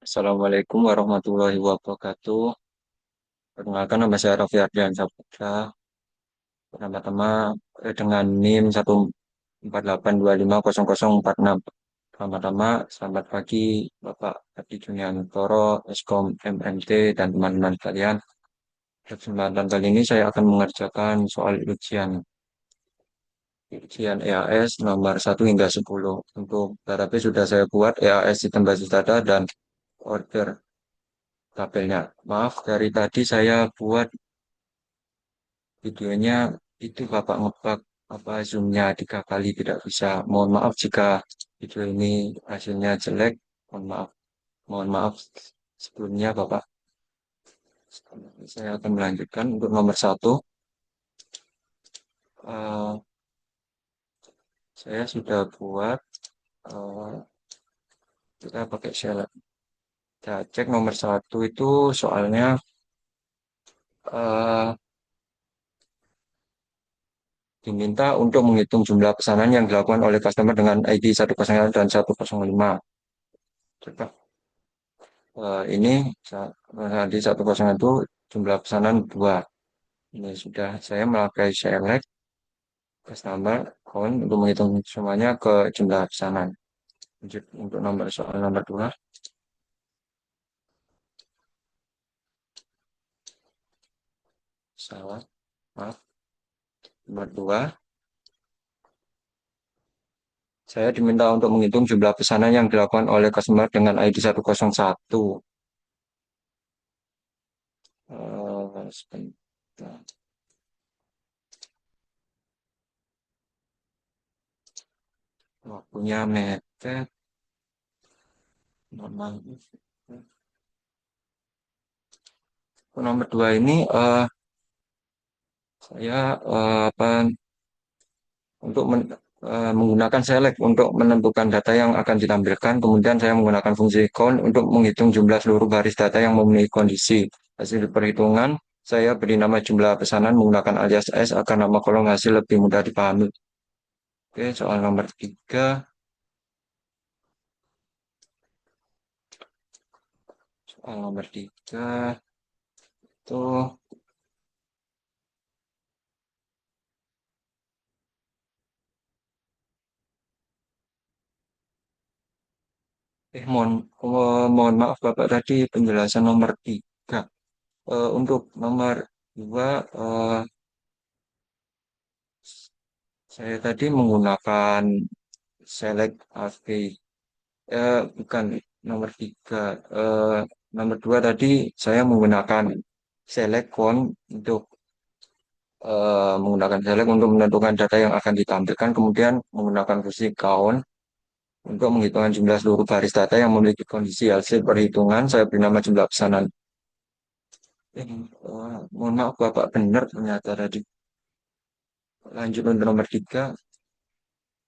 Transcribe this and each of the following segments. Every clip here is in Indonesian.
Assalamualaikum warahmatullahi wabarakatuh. Perkenalkan nama saya Raffi Ardian Saputra. Pertama-tama dengan NIM 148250046. Pertama-tama selamat pagi Bapak Adi Juniantoro, Eskom MMT dan teman-teman sekalian. Kesempatan kali ini saya akan mengerjakan soal ujian EAS nomor 1 hingga 10. Untuk database sudah saya buat EAS sistem basis data dan order tabelnya. Maaf, dari tadi saya buat videonya itu Bapak ngebug apa zoomnya 3 kali tidak bisa. Mohon maaf jika video ini hasilnya jelek. Mohon maaf. Mohon maaf sebelumnya Bapak. Saya akan melanjutkan untuk nomor 1. eh, saya sudah buat eh, kita pakai shell. Kita cek nomor 1 itu soalnya eh, diminta untuk menghitung jumlah pesanan yang dilakukan oleh customer dengan ID 101 dan 105. Coba ini di 101 itu jumlah pesanan 2. Ini sudah saya memakai select customer count untuk menghitung semuanya ke jumlah pesanan. Lanjut untuk soal nomor 2. Salah, maaf. Nomor 2, saya diminta untuk menghitung jumlah pesanan yang dilakukan oleh customer dengan ID 101. Sebentar. Waktunya mepet. Normal. Nomor 2 ini saya apa untuk menggunakan select untuk menentukan data yang akan ditampilkan. Kemudian saya menggunakan fungsi count untuk menghitung jumlah seluruh baris data yang memenuhi kondisi. Hasil perhitungan, saya beri nama jumlah pesanan menggunakan alias S agar nama kolom hasil lebih mudah dipahami. Oke, soal nomor 3. Soal nomor 3 itu mohon maaf Bapak tadi penjelasan nomor 3. Untuk nomor 2 saya tadi menggunakan select AV. Bukan nomor 3. Nomor 2 tadi saya menggunakan select count untuk menggunakan select untuk menentukan data yang akan ditampilkan. Kemudian menggunakan fungsi count untuk menghitungkan jumlah seluruh baris data yang memiliki kondisi hasil perhitungan. Saya beri nama jumlah pesanan. Mohon maaf Bapak benar ternyata tadi. Lanjut untuk nomor 3.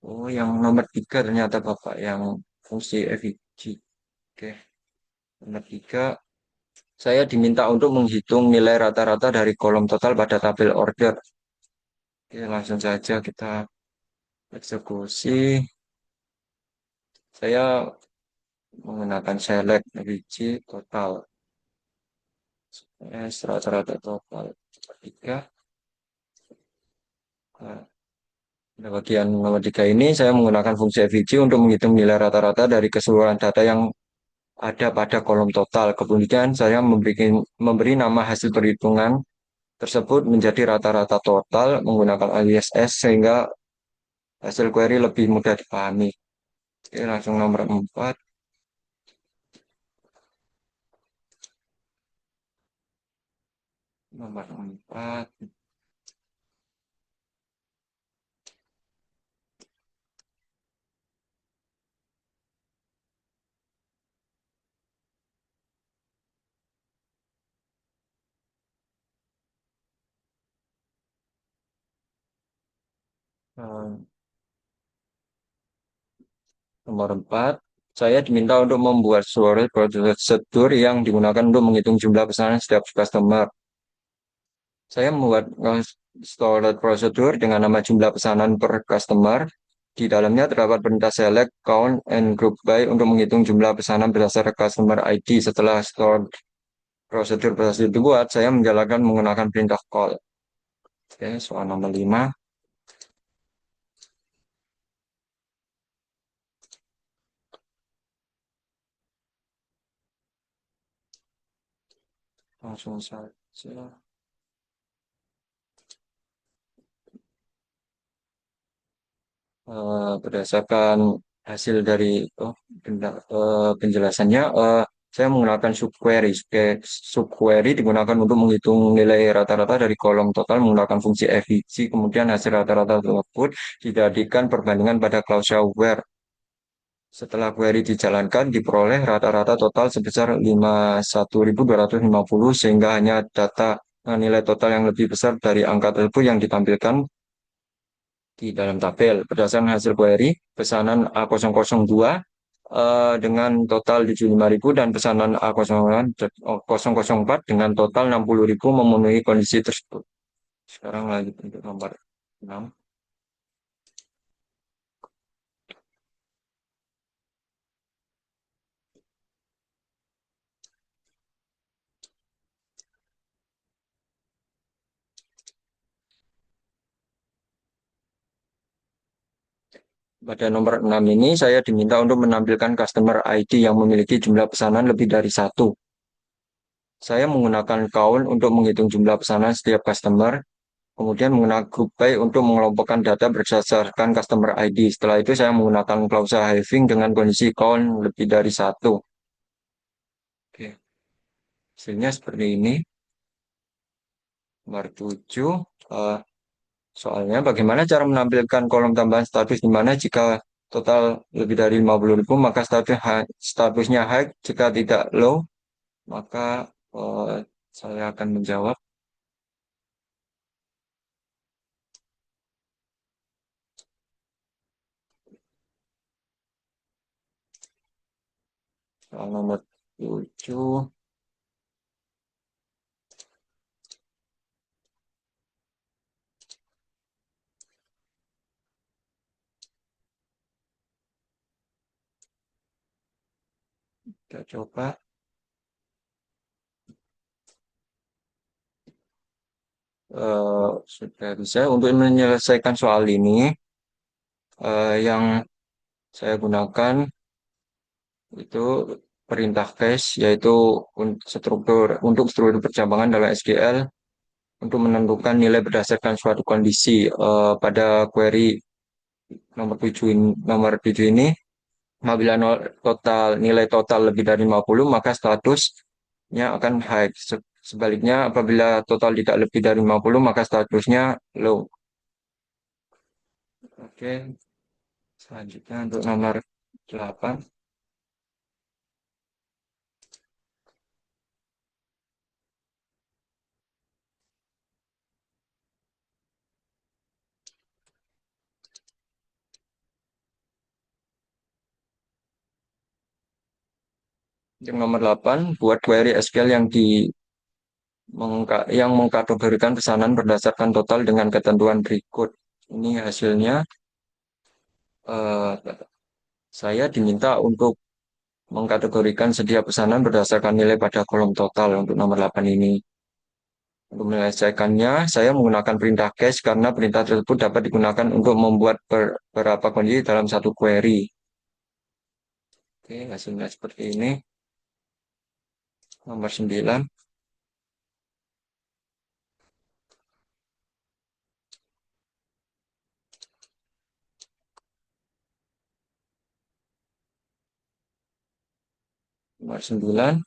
Oh, yang nomor 3 ternyata Bapak yang fungsi FIG. Oke, nomor 3. Saya diminta untuk menghitung nilai rata-rata dari kolom total pada tabel order. Oke, langsung saja kita eksekusi. Saya menggunakan select biji total. Rata-rata total 3. Nah, pada bagian nomor 3 ini saya menggunakan fungsi FIG untuk menghitung nilai rata-rata dari keseluruhan data yang ada pada kolom total. Kemudian saya memberi nama hasil perhitungan tersebut menjadi rata-rata total menggunakan alias S sehingga hasil query lebih mudah dipahami. Oke, langsung nomor 4. Nomor 4. Eh, Nomor 4. Saya diminta untuk membuat storage prosedur yang digunakan untuk menghitung jumlah pesanan setiap customer. Saya membuat storage prosedur dengan nama jumlah pesanan per customer. Di dalamnya terdapat perintah select, count, and group by untuk menghitung jumlah pesanan berdasarkan customer ID. Setelah store prosedur berhasil dibuat, saya menjalankan menggunakan perintah call. Oke, soal nomor 5. Langsung saja. Berdasarkan hasil dari penjelasannya, saya menggunakan subquery. Subquery digunakan untuk menghitung nilai rata-rata dari kolom total menggunakan fungsi FIG. Kemudian hasil rata-rata tersebut dijadikan perbandingan pada klausa where. Setelah query dijalankan, diperoleh rata-rata total sebesar 51.250 sehingga hanya data nilai total yang lebih besar dari angka tersebut yang ditampilkan di dalam tabel. Berdasarkan hasil query, pesanan A002 dengan total 75.000 dan pesanan A004 dengan total 60.000 memenuhi kondisi tersebut. Sekarang lanjut untuk nomor 6. Pada nomor 6 ini, saya diminta untuk menampilkan customer ID yang memiliki jumlah pesanan lebih dari satu. Saya menggunakan count untuk menghitung jumlah pesanan setiap customer, kemudian menggunakan group by untuk mengelompokkan data berdasarkan customer ID. Setelah itu saya menggunakan klausa having dengan kondisi count lebih dari satu. Oke, hasilnya seperti ini. Nomor 7. eh, Soalnya bagaimana cara menampilkan kolom tambahan status di mana jika total lebih dari 50.000 maka statusnya high, jika tidak low maka eh, saya akan menjawab soal nomor 7. Kita coba. Sudah bisa. Untuk menyelesaikan soal ini, yang saya gunakan itu perintah case, yaitu untuk struktur percambangan dalam SQL untuk menentukan nilai berdasarkan suatu kondisi. Pada query nomor 7 ini, apabila nilai total lebih dari 50, maka statusnya akan high. Sebaliknya, apabila total tidak lebih dari 50, maka statusnya low. Oke, selanjutnya untuk nomor 8. Yang nomor 8, buat query SQL yang mengkategorikan pesanan berdasarkan total dengan ketentuan berikut. Ini hasilnya. eh, saya diminta untuk mengkategorikan setiap pesanan berdasarkan nilai pada kolom total untuk nomor 8 ini. Untuk menyelesaikannya, saya menggunakan perintah case karena perintah tersebut dapat digunakan untuk membuat beberapa kondisi dalam satu query. Oke, hasilnya seperti ini. Nomor 9. Nomor 9.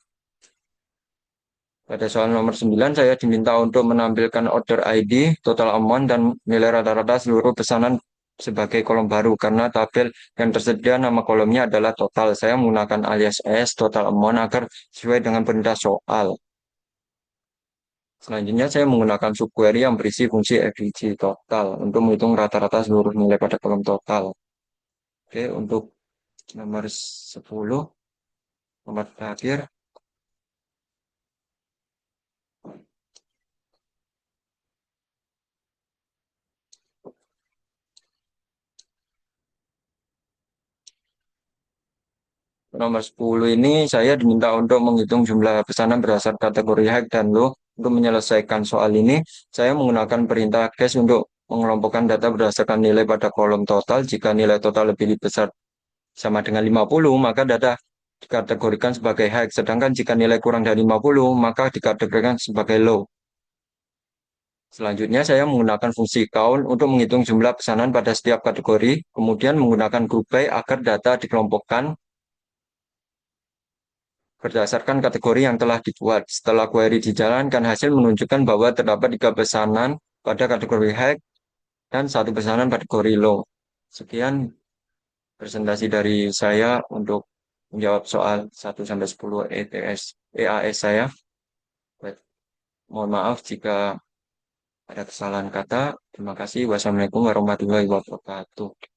Pada soal nomor 9, saya diminta untuk menampilkan order ID, total amount, dan nilai rata-rata seluruh pesanan sebagai kolom baru. Karena tabel yang tersedia nama kolomnya adalah total. Saya menggunakan alias S, total amount, agar sesuai dengan perintah soal. Selanjutnya, saya menggunakan subquery yang berisi fungsi FIG total untuk menghitung rata-rata seluruh nilai pada kolom total. Oke, untuk nomor 10, nomor terakhir. nomor 10 ini saya diminta untuk menghitung jumlah pesanan berdasar kategori high dan low. Untuk menyelesaikan soal ini, saya menggunakan perintah case untuk mengelompokkan data berdasarkan nilai pada kolom total. Jika nilai total lebih besar sama dengan 50, maka data dikategorikan sebagai high. Sedangkan jika nilai kurang dari 50, maka dikategorikan sebagai low. Selanjutnya, saya menggunakan fungsi count untuk menghitung jumlah pesanan pada setiap kategori, kemudian menggunakan group by agar data dikelompokkan berdasarkan kategori yang telah dibuat. Setelah query dijalankan, hasil menunjukkan bahwa terdapat 3 pesanan pada kategori high dan 1 pesanan pada kategori low. Sekian presentasi dari saya untuk menjawab soal 1 sampai 10 EAS saya. Baik, mohon maaf jika ada kesalahan kata. Terima kasih. Wassalamualaikum warahmatullahi wabarakatuh.